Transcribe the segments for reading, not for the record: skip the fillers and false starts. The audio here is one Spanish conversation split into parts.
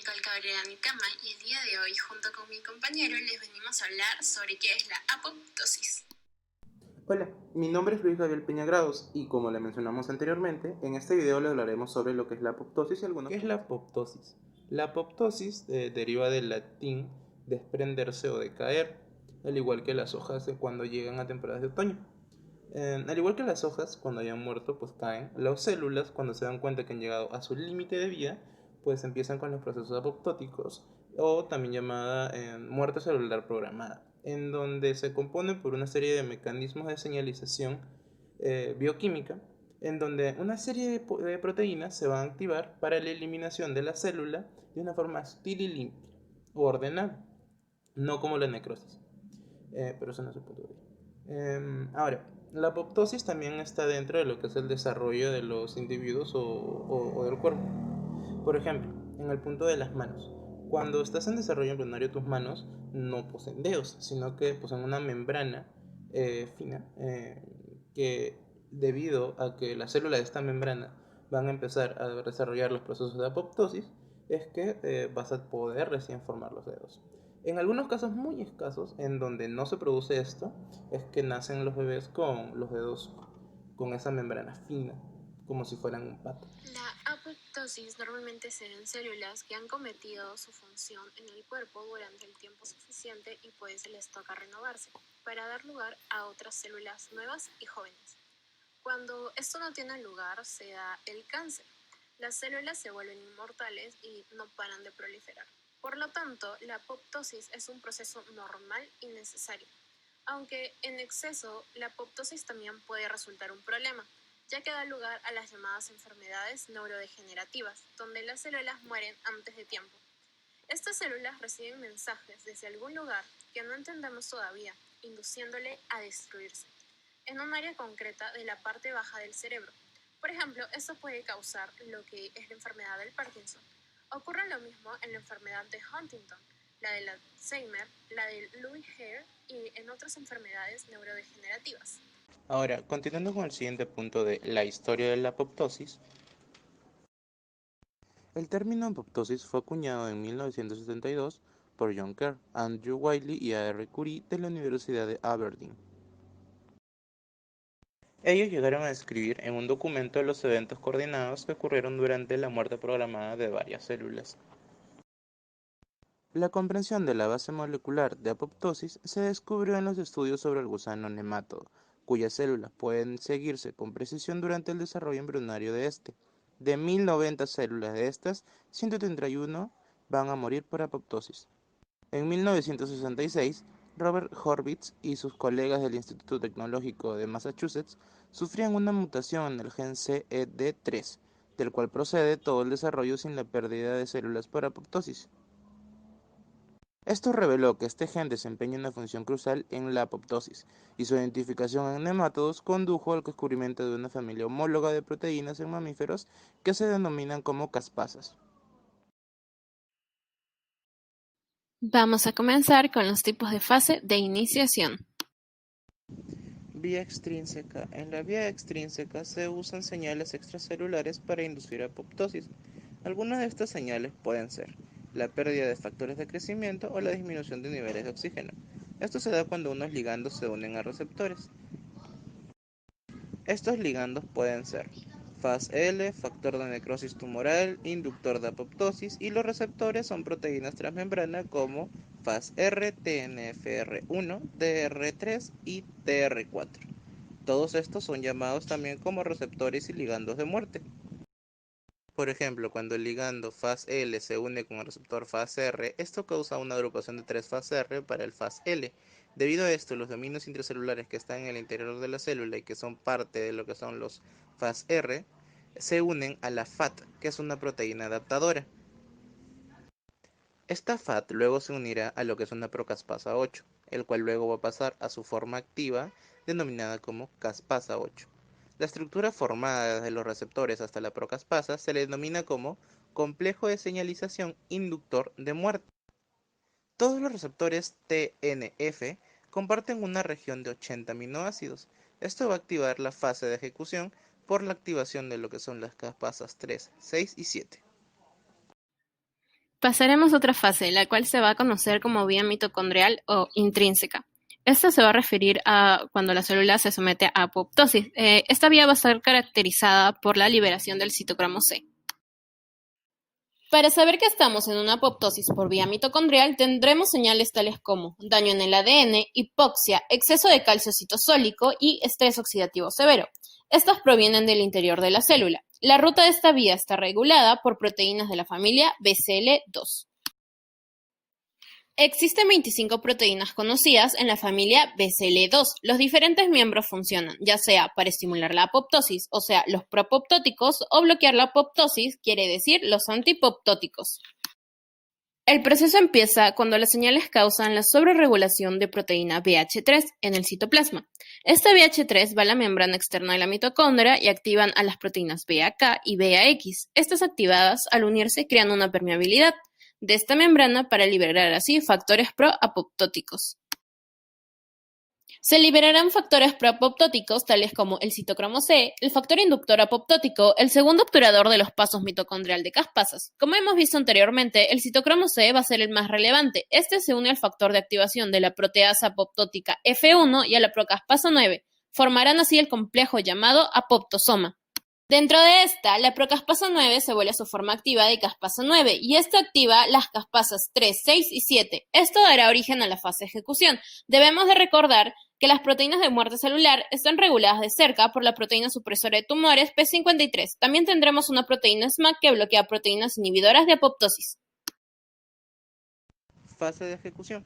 Nicole Cabrera Nicama y el día de hoy, junto con mi compañero, les venimos a hablar sobre qué es la apoptosis. Hola, mi nombre es Luis Gabriel Peñagrados y como le mencionamos anteriormente, en este video le hablaremos sobre lo que es la apoptosis y algunos... ¿Qué es la apoptosis? La apoptosis deriva del latín desprenderse o decaer, al igual que las hojas cuando llegan a temporadas de otoño. Al igual que las hojas, cuando hayan muerto, pues caen. Las células, cuando se dan cuenta que han llegado a su límite de vida, pues empiezan con los procesos apoptóticos, o también llamada muerte celular programada, en donde se compone por una serie de mecanismos de señalización bioquímica, en donde una serie de proteínas se van a activar para la eliminación de la célula de una forma sutil y limpia, o ordenada, no como la necrosis. Pero eso no es el punto de hoy. Ahora, la apoptosis también está dentro de lo que es el desarrollo de los individuos o del cuerpo. Por ejemplo, en el punto de las manos. Cuando estás en desarrollo embrionario, tus manos no poseen dedos, sino que poseen una membrana fina que, debido a que las células de esta membrana van a empezar a desarrollar los procesos de apoptosis, es que vas a poder recién formar los dedos. En algunos casos muy escasos, en donde no se produce esto, es que nacen los bebés con los dedos con esa membrana fina, como si fueran un pato. La apoptosis normalmente se da en células que han cometido su función en el cuerpo durante el tiempo suficiente y pues les toca renovarse para dar lugar a otras células nuevas y jóvenes. Cuando esto no tiene lugar, se da el cáncer. Las células se vuelven inmortales y no paran de proliferar. Por lo tanto, la apoptosis es un proceso normal y necesario. Aunque en exceso, la apoptosis también puede resultar un problema, ya que da lugar a las llamadas enfermedades neurodegenerativas, donde las células mueren antes de tiempo. Estas células reciben mensajes desde algún lugar que no entendemos todavía, induciéndole a destruirse en un área concreta de la parte baja del cerebro. Por ejemplo, esto puede causar lo que es la enfermedad del Parkinson. Ocurre lo mismo en la enfermedad de Huntington, la del Alzheimer, la de Lewy Hair y en otras enfermedades neurodegenerativas. Ahora, continuando con el siguiente punto de la historia de la apoptosis, el término apoptosis fue acuñado en 1972 por John Kerr, Andrew Wiley y A. R. Curie de la Universidad de Aberdeen. Ellos llegaron a describir en un documento los eventos coordinados que ocurrieron durante la muerte programada de varias células. La comprensión de la base molecular de apoptosis se descubrió en los estudios sobre el gusano nemátodo, cuyas células pueden seguirse con precisión durante el desarrollo embrionario de este. De 1090 células de estas, 131 van a morir por apoptosis. En 1966, Robert Horvitz y sus colegas del Instituto Tecnológico de Massachusetts sufrían una mutación en el gen CED3, del cual procede todo el desarrollo sin la pérdida de células por apoptosis. Esto reveló que este gen desempeña una función crucial en la apoptosis, y su identificación en nemátodos condujo al descubrimiento de una familia homóloga de proteínas en mamíferos que se denominan como caspasas. Vamos a comenzar con los tipos de fase de iniciación. Vía extrínseca. En la vía extrínseca se usan señales extracelulares para inducir apoptosis. Algunas de estas señales pueden ser la pérdida de factores de crecimiento o la disminución de niveles de oxígeno. Esto se da cuando unos ligandos se unen a receptores. Estos ligandos pueden ser FASL, factor de necrosis tumoral, inductor de apoptosis, y los receptores son proteínas transmembrana como FASR, TNFR1, DR3 y TR4. Todos estos son llamados también como receptores y ligandos de muerte. Por ejemplo, cuando el ligando FASL se une con el receptor FASR, esto causa una agrupación de 3 FASR para el FASL. Debido a esto, los dominios intracelulares que están en el interior de la célula y que son parte de lo que son los FASR, se unen a la FAT, que es una proteína adaptadora. Esta FAT luego se unirá a lo que es una procaspasa 8, el cual luego va a pasar a su forma activa, denominada como caspasa 8. La estructura formada desde los receptores hasta la procaspasa se le denomina como complejo de señalización inductor de muerte. Todos los receptores TNF comparten una región de 80 aminoácidos. Esto va a activar la fase de ejecución por la activación de lo que son las caspasas 3, 6 y 7. Pasaremos a otra fase, la cual se va a conocer como vía mitocondrial o intrínseca. Esta se va a referir a cuando la célula se somete a apoptosis. Esta vía va a estar caracterizada por la liberación del citocromo C. Para saber que estamos en una apoptosis por vía mitocondrial, tendremos señales tales como daño en el ADN, hipoxia, exceso de calcio citosólico y estrés oxidativo severo. Estas provienen del interior de la célula. La ruta de esta vía está regulada por proteínas de la familia BCL2. Existen 25 proteínas conocidas en la familia BCL2. Los diferentes miembros funcionan, ya sea para estimular la apoptosis, o sea, los propoptóticos, o bloquear la apoptosis, quiere decir los antipoptóticos. El proceso empieza cuando las señales causan la sobreregulación de proteína BH3 en el citoplasma. Esta BH3 va a la membrana externa de la mitocondria y activan a las proteínas BAK y BAX. Estas activadas, al unirse, crean una permeabilidad de esta membrana para liberar así factores proapoptóticos. Se liberarán factores proapoptóticos tales como el citocromo C, el factor inductor apoptótico, el segundo obturador de los pasos mitocondrial de caspasas. Como hemos visto anteriormente, el citocromo C va a ser el más relevante. Este se une al factor de activación de la proteasa apoptótica F1 y a la procaspasa 9. Formarán así el complejo llamado apoptosoma. Dentro de esta, la procaspasa 9 se vuelve a su forma activa de caspasa 9 y esta activa las caspasas 3, 6 y 7. Esto dará origen a la fase de ejecución. Debemos de recordar que las proteínas de muerte celular están reguladas de cerca por la proteína supresora de tumores P53. También tendremos una proteína SMAC que bloquea proteínas inhibidoras de apoptosis. Fase de ejecución.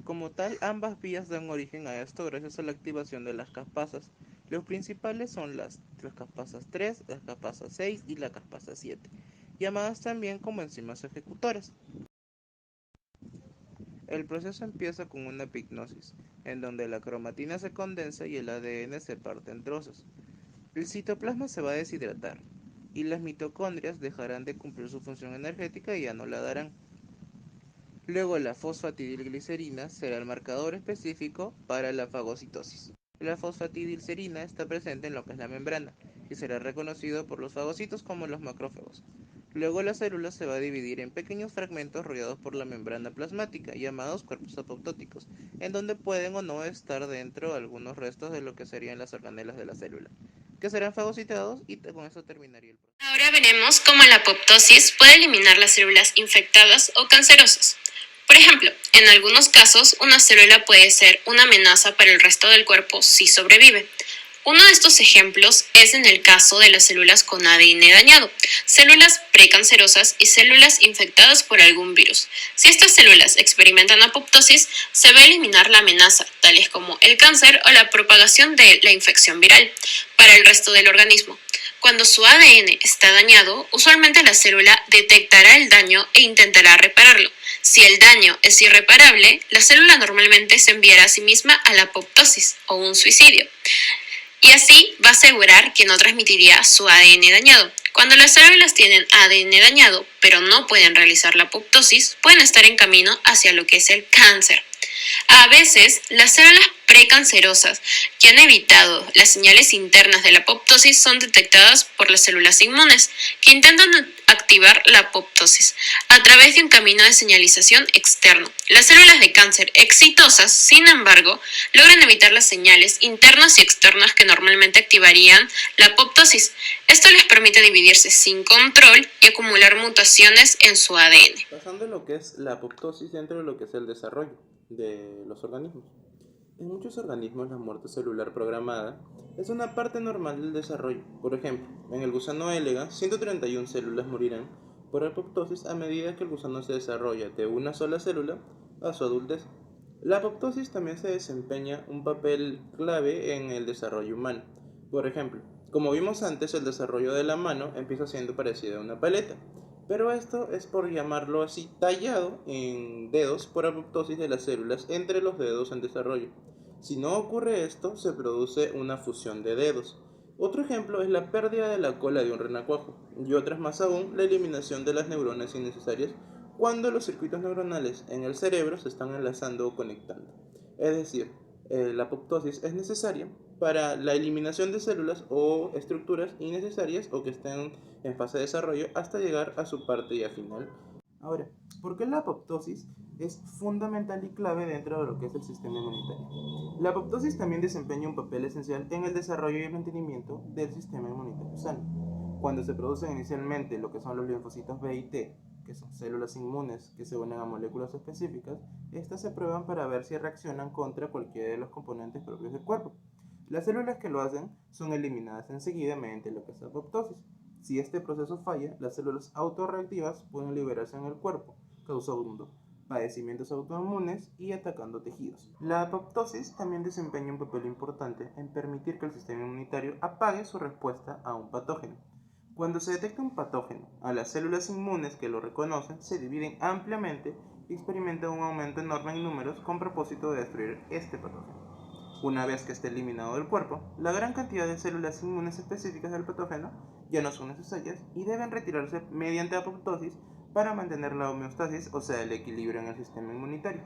Como tal, ambas vías dan origen a esto gracias a la activación de las caspasas. Los principales son las caspasas 3, las caspasas 6 y la caspasa 7, llamadas también como enzimas ejecutoras. El proceso empieza con una epignosis, en donde la cromatina se condensa y el ADN se parte en trozos. El citoplasma se va a deshidratar, y las mitocondrias dejarán de cumplir su función energética y ya no la darán. Luego la fosfatidilglicerina será el marcador específico para la fagocitosis. La fosfatidilglicerina está presente en lo que es la membrana y será reconocido por los fagocitos como los macrófagos. Luego la célula se va a dividir en pequeños fragmentos rodeados por la membrana plasmática, llamados cuerpos apoptóticos, en donde pueden o no estar dentro algunos restos de lo que serían las organelas de la célula, que serán fagocitados y con eso terminaría el proceso. Ahora veremos cómo la apoptosis puede eliminar las células infectadas o cancerosas. Por ejemplo, en algunos casos, una célula puede ser una amenaza para el resto del cuerpo si sobrevive. Uno de estos ejemplos es en el caso de las células con ADN dañado, células precancerosas y células infectadas por algún virus. Si estas células experimentan apoptosis, se va a eliminar la amenaza, tales como el cáncer o la propagación de la infección viral, para el resto del organismo. Cuando su ADN está dañado, usualmente la célula detectará el daño e intentará repararlo. Si el daño es irreparable, la célula normalmente se enviará a sí misma a la apoptosis o un suicidio. Y así va a asegurar que no transmitiría su ADN dañado. Cuando las células tienen ADN dañado, pero no pueden realizar la apoptosis, pueden estar en camino hacia lo que es el cáncer. A veces, las células precancerosas que han evitado las señales internas de la apoptosis son detectadas por las células inmunes, que intentan activar la apoptosis a través de un camino de señalización externo. Las células de cáncer exitosas, sin embargo, logran evitar las señales internas y externas que normalmente activarían la apoptosis. Esto les permite dividirse sin control y acumular mutaciones en su ADN. Pasando a lo que es la apoptosis dentro de lo que es el desarrollo de los organismos. En muchos organismos la muerte celular programada es una parte normal del desarrollo. Por ejemplo, en el gusano Elega, 131 células morirán por apoptosis a medida que el gusano se desarrolla de una sola célula a su adultez. La apoptosis también se desempeña un papel clave en el desarrollo humano. Por ejemplo, como vimos antes, el desarrollo de la mano empieza siendo parecido a una paleta, pero esto es por llamarlo así, tallado en dedos por apoptosis de las células entre los dedos en desarrollo. Si no ocurre esto, se produce una fusión de dedos. Otro ejemplo es la pérdida de la cola de un renacuajo, y otras más aún, la eliminación de las neuronas innecesarias cuando los circuitos neuronales en el cerebro se están enlazando o conectando. Es decir, la apoptosis es necesaria para la eliminación de células o estructuras innecesarias o que estén en fase de desarrollo hasta llegar a su parte ya final. Ahora, ¿por qué la apoptosis es fundamental y clave dentro de lo que es el sistema inmunitario? La apoptosis también desempeña un papel esencial en el desarrollo y el mantenimiento del sistema inmunitario sano. Cuando se producen inicialmente lo que son los linfocitos B y T, que son células inmunes que se unen a moléculas específicas, estas se prueban para ver si reaccionan contra cualquiera de los componentes propios del cuerpo. Las células que lo hacen son eliminadas enseguida mediante lo que es apoptosis. Si este proceso falla, las células autorreactivas pueden liberarse en el cuerpo, causando padecimientos autoinmunes y atacando tejidos. La apoptosis también desempeña un papel importante en permitir que el sistema inmunitario apague su respuesta a un patógeno. Cuando se detecta un patógeno, a las células inmunes que lo reconocen se dividen ampliamente y experimentan un aumento enorme en números con propósito de destruir este patógeno. Una vez que esté eliminado del cuerpo, la gran cantidad de células inmunes específicas del patógeno ya no son necesarias y deben retirarse mediante apoptosis para mantener la homeostasis, o sea, el equilibrio en el sistema inmunitario.